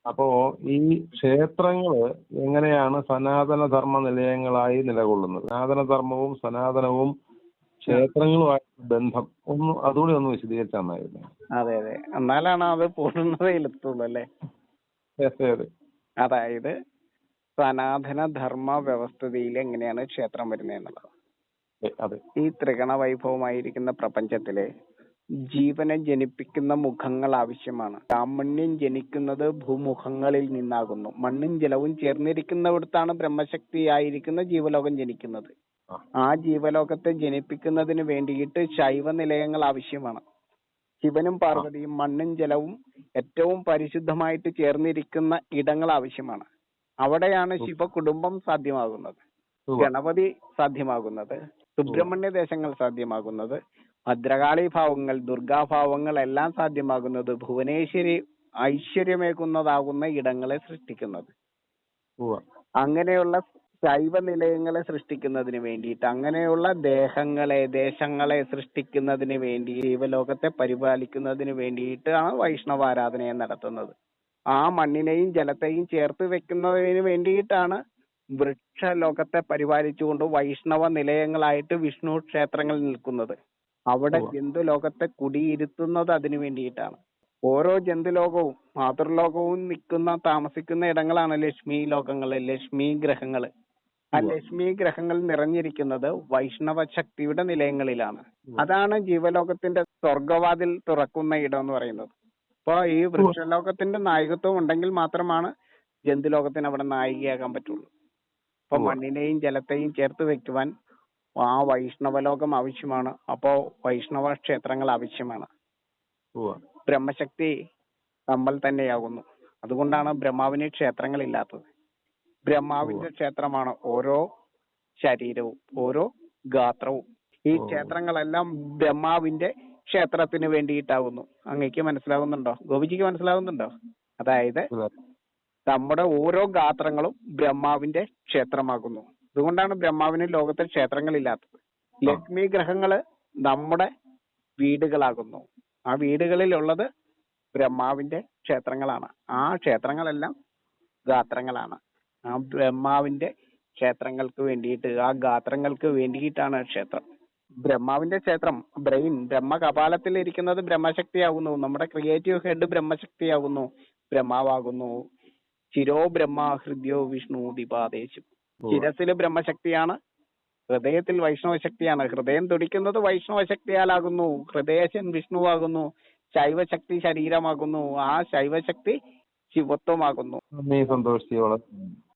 അപ്പോ ഈ ക്ഷേത്രങ്ങള് എങ്ങനെയാണ് സനാതന ധർമ്മ നിലയങ്ങളായി നിലകൊള്ളുന്നത്? സനാതന ധർമ്മവും സനാതനവും ക്ഷേത്രങ്ങളുമായിട്ട് ബന്ധം അതുകൂടി ഒന്ന് വിശദീകരിച്ചാൽ നന്നായിരുന്നു. അതെ അതെ, എന്നാലാണ് അത് പൂർണ്ണതയിലെത്തുള്ളൂ അല്ലേ. അതെ അതെ അതായത് സനാതന ധർമ്മ വ്യവസ്ഥിതിയിൽ എങ്ങനെയാണ് ക്ഷേത്രം വരുന്നത് എന്നുള്ളത്. അതെ ഈ ത്രിഗണ വൈഭവമായിരിക്കുന്ന പ്രപഞ്ചത്തിലെ ജീവനെ ജനിപ്പിക്കുന്ന മുഖങ്ങൾ ആവശ്യമാണ്. ബ്രാഹ്മണ്യം ജനിക്കുന്നത് ഭൂമുഖങ്ങളിൽ നിന്നാകുന്നു. മണ്ണും ജലവും ചേർന്നിരിക്കുന്നിടത്താണ് ബ്രഹ്മശക്തിയായിരിക്കുന്ന ജീവലോകം ജനിക്കുന്നത്. ആ ജീവലോകത്തെ ജനിപ്പിക്കുന്നതിന് വേണ്ടിയിട്ട് ശൈവ നിലയങ്ങൾ ആവശ്യമാണ്. ശിവനും പാർവതിയും മണ്ണും ജലവും ഏറ്റവും പരിശുദ്ധമായിട്ട് ചേർന്നിരിക്കുന്ന ഇടങ്ങൾ ആവശ്യമാണ്. അവിടെയാണ് ശിവകുടുംബം സാധ്യമാകുന്നത്, ഗണപതി സാധ്യമാകുന്നത്, സുബ്രഹ്മണ്യ ദേശങ്ങൾ സാധ്യമാകുന്നത്, ഭദ്രകാളി ഭാവങ്ങൾ, ദുർഗാഭാവങ്ങൾ എല്ലാം സാധ്യമാകുന്നത്, ഭുവനേശ്വരി ഐശ്വര്യമേകുന്നതാകുന്ന ഇടങ്ങളെ സൃഷ്ടിക്കുന്നത്. അങ്ങനെയുള്ള ശൈവ നിലയങ്ങളെ സൃഷ്ടിക്കുന്നതിന് വേണ്ടിയിട്ട്, അങ്ങനെയുള്ള ദേശങ്ങളെ സൃഷ്ടിക്കുന്നതിന് വേണ്ടി, ജീവലോകത്തെ പരിപാലിക്കുന്നതിന് വേണ്ടിയിട്ടാണ് വൈഷ്ണവ ആരാധനയെ നടത്തുന്നത്. ആ മണ്ണിനെയും ജലത്തെയും ചേർത്ത് വെക്കുന്നതിന് വേണ്ടിയിട്ടാണ് വൃക്ഷലോകത്തെ പരിപാലിച്ചുകൊണ്ട് വൈഷ്ണവ നിലയങ്ങളായിട്ട് വിഷ്ണു ക്ഷേത്രങ്ങൾ നിൽക്കുന്നത്. അവിടെ ജന്തുലോകത്തെ കുടിയിരുത്തുന്നത് അതിനു വേണ്ടിയിട്ടാണ്. ഓരോ ജന്തുലോകവും മാതൃലോകവും താമസിക്കുന്ന ഇടങ്ങളാണ് ലക്ഷ്മി ലോകങ്ങള്, ലക്ഷ്മി ഗ്രഹങ്ങള്. ആ ലക്ഷ്മി ഗ്രഹങ്ങൾ നിറഞ്ഞിരിക്കുന്നത് വൈഷ്ണവ ശക്തിയുടെ നിലയങ്ങളിലാണ്. അതാണ് ജീവലോകത്തിന്റെ സ്വർഗവാതിൽ തുറക്കുന്ന ഇടം എന്ന് പറയുന്നത്. അപ്പൊ ഈ വൃക്ഷലോകത്തിന്റെ നായകത്വം ഉണ്ടെങ്കിൽ മാത്രമാണ് ജന്തുലോകത്തിന് അവിടെ നായികയാകാൻ പറ്റുള്ളൂ. അപ്പൊ മണ്ണിനെയും ജലത്തെയും ചേർത്ത് വെക്കുവാൻ ആ വൈഷ്ണവലോകം ആവശ്യമാണ്. അപ്പോ വൈഷ്ണവ ക്ഷേത്രങ്ങൾ ആവശ്യമാണ്. ബ്രഹ്മശക്തി നമ്മൾ തന്നെയാകുന്നു. അതുകൊണ്ടാണ് ബ്രഹ്മാവിന് ക്ഷേത്രങ്ങളില്ലാത്തത്. ബ്രഹ്മാവിന്റെ ക്ഷേത്രമാണ് ഓരോ ശരീരവും, ഓരോ ഗാത്രവും. ഈ ക്ഷേത്രങ്ങളെല്ലാം ബ്രഹ്മാവിന്റെ ക്ഷേത്രത്തിന് വേണ്ടിയിട്ടാകുന്നു. അങ്ങേക്ക് മനസ്സിലാകുന്നുണ്ടോ? ഗോപിജിക്ക് മനസ്സിലാകുന്നുണ്ടോ? അതായത് നമ്മുടെ ഓരോ ഗാത്രങ്ങളും ബ്രഹ്മാവിന്റെ ക്ഷേത്രമാകുന്നു. അതുകൊണ്ടാണ് ബ്രഹ്മാവിന് ലോകത്തിൽ ക്ഷേത്രങ്ങളില്ലാത്തത്. ലക്ഷ്മി ഗ്രഹങ്ങള് നമ്മുടെ വീടുകളാകുന്നു. ആ വീടുകളിലുള്ളത് ബ്രഹ്മാവിന്റെ ക്ഷേത്രങ്ങളാണ്. ആ ക്ഷേത്രങ്ങളെല്ലാം ഗാത്രങ്ങളാണ്. ആ ബ്രഹ്മാവിന്റെ ക്ഷേത്രങ്ങൾക്ക് വേണ്ടിയിട്ട്, ആ ഗാത്രങ്ങൾക്ക് വേണ്ടിയിട്ടാണ് ക്ഷേത്രം. ബ്രഹ്മാവിന്റെ ക്ഷേത്രം, ബ്രെയിൻ, ബ്രഹ്മകപാലത്തിൽ ഇരിക്കുന്നത് ബ്രഹ്മശക്തിയാകുന്നു. നമ്മുടെ ക്രിയേറ്റീവ് ഹെഡ് ബ്രഹ്മശക്തിയാകുന്നു, ബ്രഹ്മാവാകുന്നു. ശിരോ ബ്രഹ്മ ഹൃദ്യോ വിഷ്ണു ദിപാദേശു. ശിരസില് ബ്രഹ്മശക്തിയാണ്, ഹൃദയത്തിൽ വൈഷ്ണവ ശക്തിയാണ്. ഹൃദയം തുടിക്കുന്നത് വൈഷ്ണവ ശക്തിയാലാകുന്നു. ഹൃദയശൻ വിഷ്ണുവാകുന്നു. ശൈവശക്തി ശരീരമാകുന്നു. ആ ശൈവശക്തി ശിവത്വമാകുന്നു. സന്തോഷിച്ച്